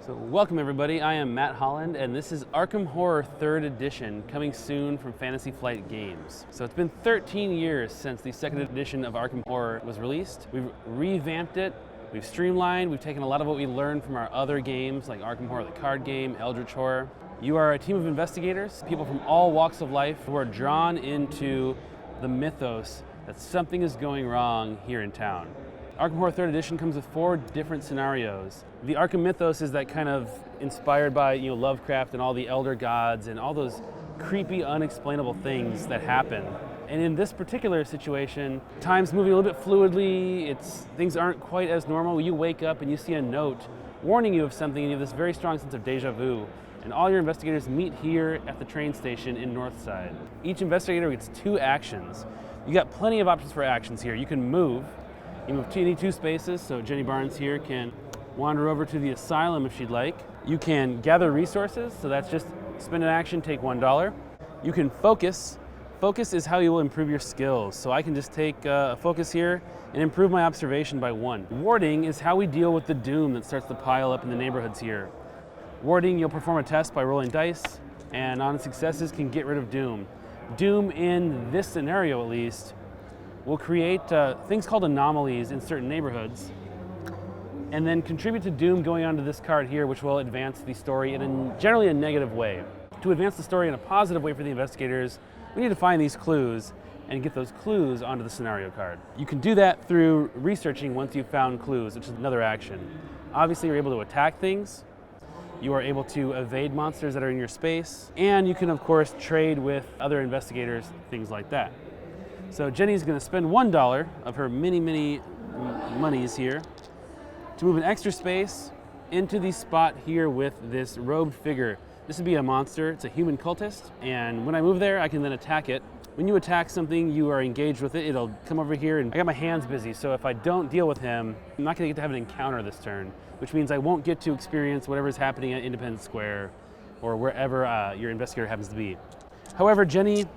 So welcome everybody, I am Matt Holland and this is Arkham Horror 3rd Edition coming soon from Fantasy Flight Games. So it's been 13 years since the 2nd edition of Arkham Horror was released. We've revamped it, we've streamlined, we've taken a lot of what we learned from our other games like Arkham Horror the card game, Eldritch Horror. You are a team of investigators, people from all walks of life who are drawn into the mythos that something is going wrong here in town. Arkham Horror 3rd Edition comes with 4 different scenarios. The Arkham mythos is that kind of inspired by Lovecraft and all the elder gods and all those creepy, unexplainable things that happen. And in this particular situation, time's moving a little bit fluidly, things aren't quite as normal. You wake up and you see a note warning you of something and you have this very strong sense of deja vu. And all your investigators meet here at the train station in Northside. Each investigator gets 2 actions. You got plenty of options for actions here. You can move. You move any 2 spaces, so Jenny Barnes here can wander over to the asylum if she'd like. You can gather resources, so that's just spend an action, take $1. You can focus. Focus is how you will improve your skills. So I can just take a focus here and improve my observation by 1. Warding is how we deal with the doom that starts to pile up in the neighborhoods here. Warding, you'll perform a test by rolling dice, and on successes can get rid of doom. Doom, in this scenario at least, will create things called anomalies in certain neighborhoods, and then contribute to doom going onto this card here, which will advance the story in generally a negative way. To advance the story in a positive way for the investigators, we need to find these clues and get those clues onto the scenario card. You can do that through researching once you've found clues, which is another action. Obviously, you're able to attack things, you are able to evade monsters that are in your space, and you can, of course, trade with other investigators, things like that. So Jenny's going to spend $1 of her many monies here to move an extra space into the spot here with this robed figure. This would be a monster, it's a human cultist, and when I move there, I can then attack it. When you attack something, you are engaged with it, it'll come over here, and I got my hands busy, so if I don't deal with him, I'm not going to get to have an encounter this turn, which means I won't get to experience whatever's happening at Independence Square or wherever your investigator happens to be. However, Jenny,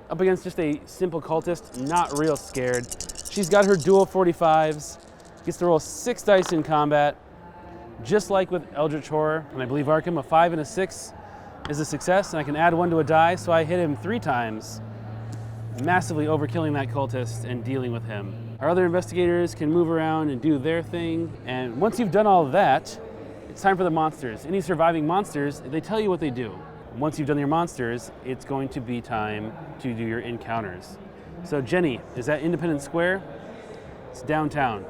up against just a simple cultist, not real scared. She's got her dual 45s, gets to roll 6 dice in combat, just like with Eldritch Horror, and I believe Arkham, a 5 and a 6 is a success, and I can add 1 to a die, so I hit him 3 times, massively overkilling that cultist and dealing with him. Our other investigators can move around and do their thing, and once you've done all of that, it's time for the monsters. Any surviving monsters, they tell you what they do. Once you've done your monsters, it's going to be time to do your encounters. So Jenny is at Independence Square. It's downtown.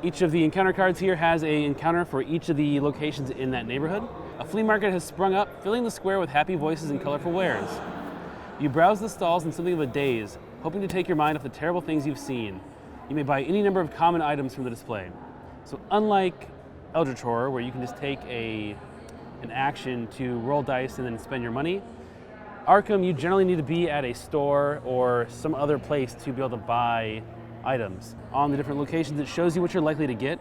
Each of the encounter cards here has an encounter for each of the locations in that neighborhood. A flea market has sprung up, filling the square with happy voices and colorful wares. You browse the stalls in something of a daze, hoping to take your mind off the terrible things you've seen. You may buy any number of common items from the display. So unlike Eldritch Horror, where you can just take an action to roll dice and then spend your money, Arkham, you generally need to be at a store or some other place to be able to buy items. On the different locations, it shows you what you're likely to get.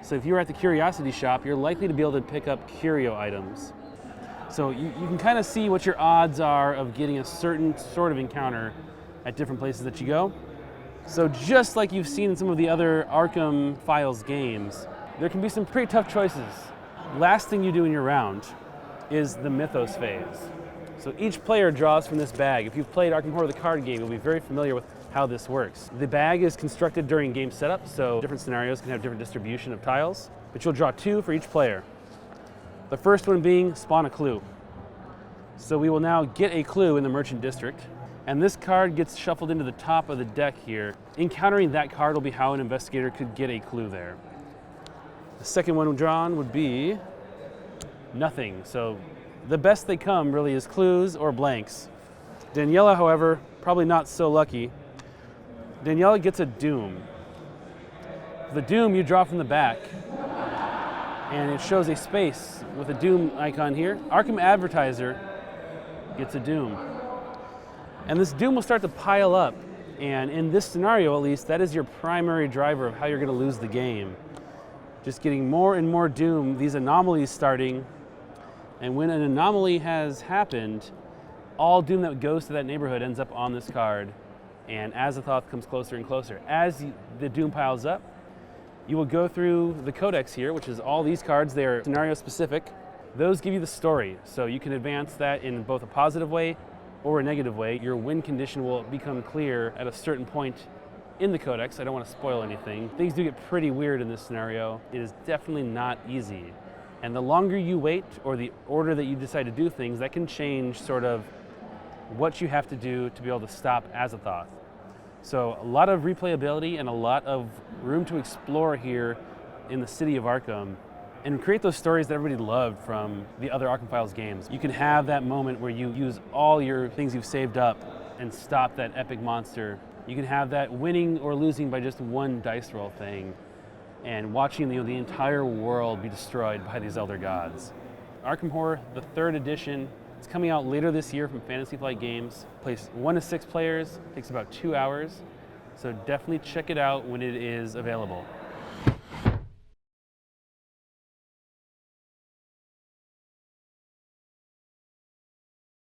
So if you're at the Curiosity Shop, you're likely to be able to pick up curio items. So you can kind of see what your odds are of getting a certain sort of encounter at different places that you go. So just like you've seen in some of the other Arkham Files games, there can be some pretty tough choices. Last thing you do in your round is the Mythos phase. So each player draws from this bag. If you've played Arkham Horror the card game, you'll be very familiar with how this works. The bag is constructed during game setup, so different scenarios can have different distribution of tiles, but you'll draw 2 for each player. The first one being spawn a clue. So we will now get a clue in the Merchant District, and this card gets shuffled into the top of the deck here. Encountering that card will be how an investigator could get a clue there. The second one drawn would be nothing. So the best they come really is clues or blanks. Daniela, however, probably not so lucky. Daniela gets a doom. The doom you draw from the back, and it shows a space with a doom icon here. Arkham Advertiser gets a doom. And this doom will start to pile up, and in this scenario at least, that is your primary driver of how you're going to lose the game. Just getting more and more doom, these anomalies starting, and when an anomaly has happened, all doom that goes to that neighborhood ends up on this card, and Azathoth comes closer and closer. As the doom piles up, You will go through the codex here, which is all these cards. They are scenario specific. Those give you the story, so you can advance that in both a positive way or a negative way. Your win condition will become clear at a certain point in the codex. I don't want to spoil anything. Things do get pretty weird in this scenario. It is definitely not easy. And the longer you wait, or the order that you decide to do things, that can change sort of what you have to do to be able to stop Azathoth. So a lot of replayability and a lot of room to explore here in the city of Arkham and create those stories that everybody loved from the other Arkham Files games. You can have that moment where you use all your things you've saved up and stop that epic monster. You can have that winning or losing by just one dice roll thing and watching the entire world be destroyed by these elder gods. Arkham Horror, the 3rd edition, it's coming out later this year from Fantasy Flight Games. Plays 1 to 6 players, takes about 2 hours, so definitely check it out when it is available.